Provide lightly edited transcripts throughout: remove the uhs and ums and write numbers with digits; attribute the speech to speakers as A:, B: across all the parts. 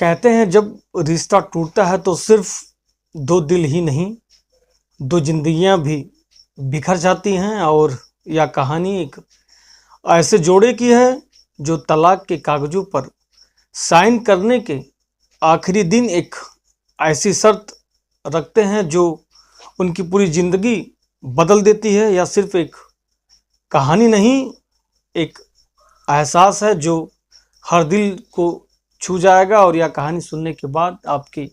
A: कहते हैं जब रिश्ता टूटता है तो सिर्फ दो दिल ही नहीं, दो जिंदगियां भी बिखर जाती हैं। और यह कहानी एक ऐसे जोड़े की है जो तलाक के कागजों पर साइन करने के आखिरी दिन एक ऐसी शर्त रखते हैं जो उनकी पूरी जिंदगी बदल देती है। यह सिर्फ एक कहानी नहीं, एक एहसास है जो हर दिल को छू जाएगा। और यह कहानी सुनने के बाद आपकी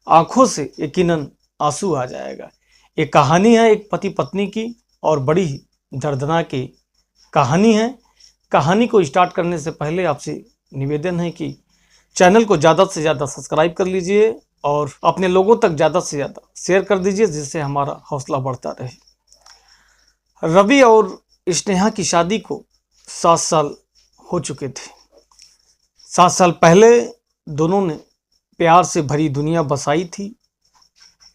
A: आंखों से यकीनन आंसू आ जाएगा। ये कहानी है एक पति पत्नी की और बड़ी ही दर्दनाक की कहानी है। कहानी को स्टार्ट करने से पहले आपसे निवेदन है कि चैनल को ज़्यादा से ज़्यादा सब्सक्राइब कर लीजिए और अपने लोगों तक ज़्यादा से ज़्यादा शेयर कर दीजिए, जिससे हमारा हौसला बढ़ता रहे। रवि और स्नेहा की शादी को 7 साल हो चुके थे। 7 साल पहले दोनों ने प्यार से भरी दुनिया बसाई थी,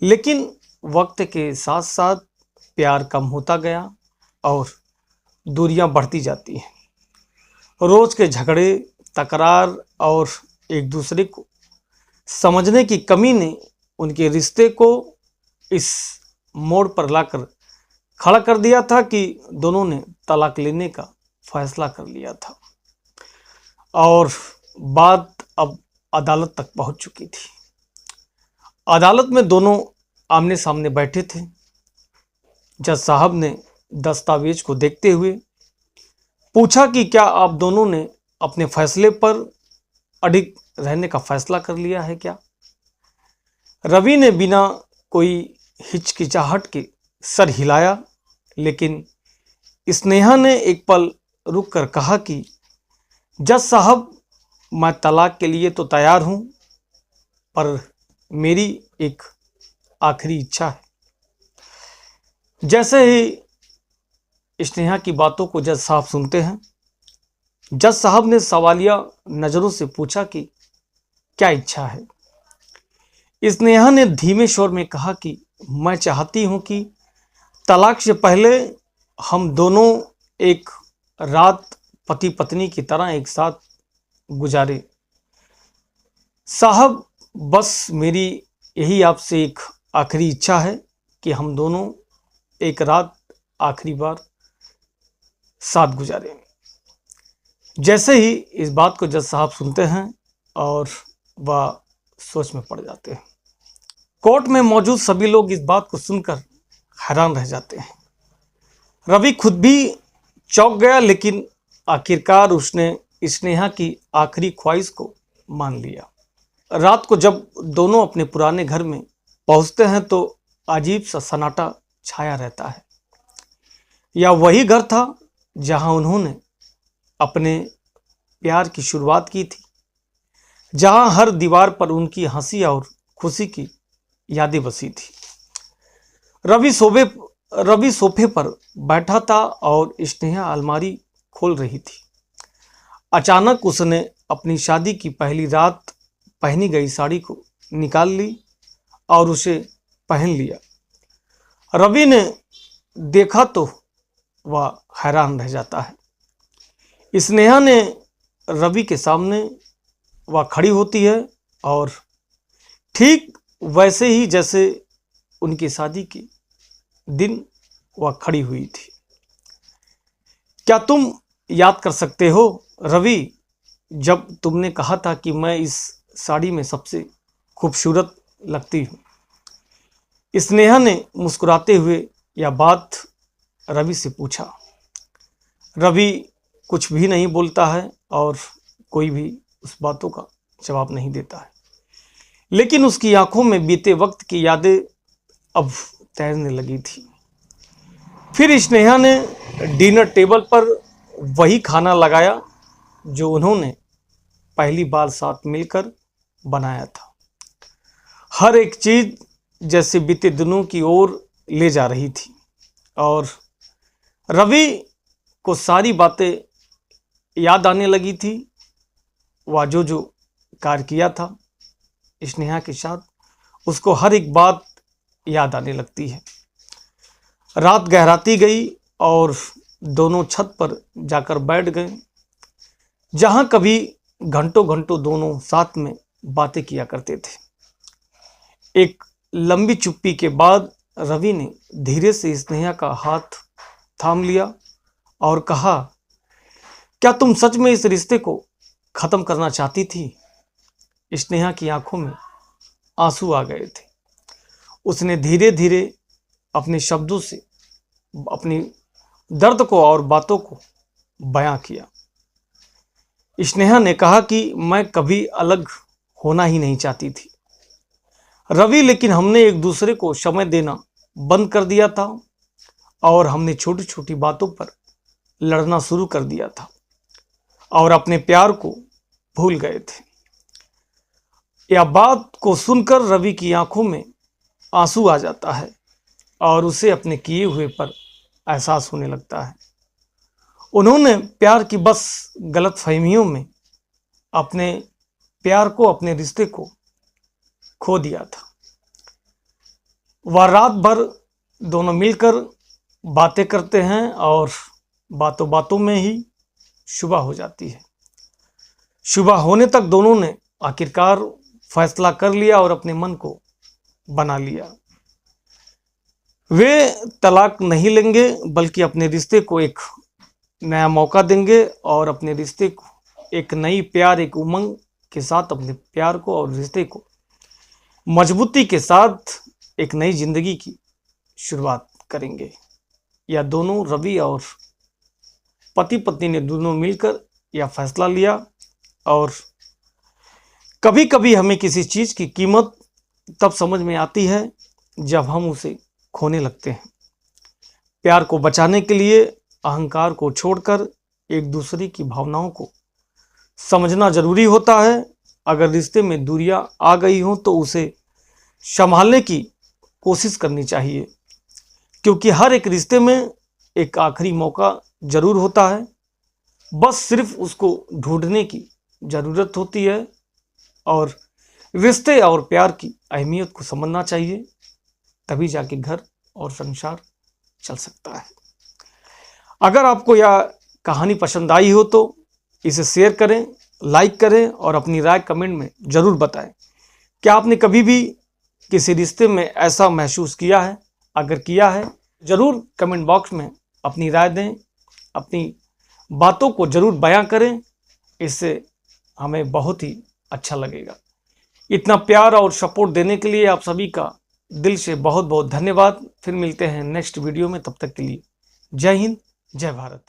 A: लेकिन वक्त के साथ साथ प्यार कम होता गया और दूरियां बढ़ती जाती हैं। रोज के झगड़े, तकरार और एक दूसरे को समझने की कमी ने उनके रिश्ते को इस मोड़ पर लाकर खड़ा कर दिया था कि दोनों ने तलाक लेने का फैसला कर लिया था और बात अब अदालत तक पहुंच चुकी थी। अदालत में दोनों आमने सामने बैठे थे। जज साहब ने दस्तावेज को देखते हुए पूछा कि क्या आप दोनों ने अपने फैसले पर अडिग रहने का फैसला कर लिया है क्या? रवि ने बिना कोई हिचकिचाहट के सर हिलाया, लेकिन स्नेहा ने एक पल रुककर कहा कि जज साहब, मैं तलाक के लिए तो तैयार हूं, पर मेरी एक आखिरी इच्छा है। जैसे ही स्नेहा की बातों को जज साहब सुनते हैं, जज साहब ने सवालिया नजरों से पूछा कि क्या इच्छा है? स्नेहा ने धीमे स्वर में कहा कि मैं चाहती हूं कि तलाक से पहले हम दोनों एक रात पति पत्नी की तरह एक साथ गुजारे। साहब, बस मेरी यही आपसे एक आखिरी इच्छा है कि हम दोनों एक रात आखिरी बार साथ गुजारें। जैसे ही इस बात को जज साहब सुनते हैं और वह सोच में पड़ जाते हैं। कोर्ट में मौजूद सभी लोग इस बात को सुनकर हैरान रह जाते हैं। रवि खुद भी चौंक गया, लेकिन आखिरकार उसने स्नेहा की आखिरी ख्वाहिश को मान लिया। रात को जब दोनों अपने पुराने घर में पहुंचते हैं तो अजीब सा सन्नाटा छाया रहता है। यह वही घर था जहां उन्होंने अपने प्यार की शुरुआत की थी, जहां हर दीवार पर उनकी हंसी और खुशी की यादें बसी थी। रवि सोफे पर बैठा था और स्नेहा अलमारी खोल रही थी। अचानक उसने अपनी शादी की पहली रात पहनी गई साड़ी को निकाल ली और उसे पहन लिया। रवि ने देखा तो वह हैरान रह जाता है। स्नेहा ने रवि के सामने वह खड़ी होती है और ठीक वैसे ही जैसे उनकी शादी के दिन वह खड़ी हुई थी। क्या तुम याद कर सकते हो रवि, जब तुमने कहा था कि मैं इस साड़ी में सबसे खूबसूरत लगती हूँ? स्नेहा ने मुस्कुराते हुए यह बात रवि से पूछा। रवि कुछ भी नहीं बोलता है और कोई भी उस बातों का जवाब नहीं देता है, लेकिन उसकी आंखों में बीते वक्त की यादें अब तैरने लगी थी। फिर स्नेहा ने डिनर टेबल पर वही खाना लगाया जो उन्होंने पहली बार साथ मिलकर बनाया था। हर एक चीज जैसे बीते दिनों की ओर ले जा रही थी और रवि को सारी बातें याद आने लगी थी। वह जो कार्य किया था स्नेहा के साथ, उसको हर एक बात याद आने लगती है। रात गहराती गई और दोनों छत पर जाकर बैठ गए, जहां कभी घंटों घंटों दोनों साथ में बातें किया करते थे। एक लंबी चुप्पी के बाद रवि ने धीरे से स्नेहा का हाथ थाम लिया और कहा, क्या तुम सच में इस रिश्ते को खत्म करना चाहती थी? स्नेहा की आंखों में आंसू आ गए थे। उसने धीरे धीरे अपने शब्दों से अपनी दर्द को और बातों को बयां किया। स्नेहा ने कहा कि मैं कभी अलग होना ही नहीं चाहती थी रवि, लेकिन हमने एक दूसरे को समय देना बंद कर दिया था और हमने छोटी छोटी बातों पर लड़ना शुरू कर दिया था और अपने प्यार को भूल गए थे। यह बात को सुनकर रवि की आंखों में आंसू आ जाता है और उसे अपने किए हुए पर एहसास होने लगता है। उन्होंने प्यार की बस गलतफहमियों में अपने प्यार को, अपने रिश्ते को खो दिया था। वह रात भर दोनों मिलकर बातें करते हैं और बातों बातों में ही सुबह हो जाती है। सुबह होने तक दोनों ने आखिरकार फैसला कर लिया और अपने मन को बना लिया। वे तलाक नहीं लेंगे, बल्कि अपने रिश्ते को एक नया मौका देंगे और अपने रिश्ते को एक नई प्यार, एक उमंग के साथ अपने प्यार को और रिश्ते को मजबूती के साथ एक नई जिंदगी की शुरुआत करेंगे। या दोनों, रवि और पति पत्नी ने दोनों मिलकर यह फैसला लिया। और कभी कभी हमें किसी चीज की कीमत तब समझ में आती है जब हम उसे खोने लगते हैं। प्यार को बचाने के लिए अहंकार को छोड़कर एक दूसरे की भावनाओं को समझना जरूरी होता है। अगर रिश्ते में दूरियां आ गई हों तो उसे संभालने की कोशिश करनी चाहिए, क्योंकि हर एक रिश्ते में एक आखिरी मौका जरूर होता है। बस सिर्फ उसको ढूंढने की जरूरत होती है और रिश्ते और प्यार की अहमियत को समझना चाहिए, तभी जाके घर और संसार चल सकता है। अगर आपको यह कहानी पसंद आई हो तो इसे शेयर करें, लाइक करें और अपनी राय कमेंट में जरूर बताएं। क्या आपने कभी भी किसी रिश्ते में ऐसा महसूस किया है? अगर किया है, जरूर कमेंट बॉक्स में अपनी राय दें, अपनी बातों को जरूर बयां करें। इससे हमें बहुत ही अच्छा लगेगा। इतना प्यार और सपोर्ट देने के लिए आप सभी का दिल से बहुत बहुत धन्यवाद। फिर मिलते हैं नेक्स्ट वीडियो में, तब तक के लिए जय हिंद, जय भारत।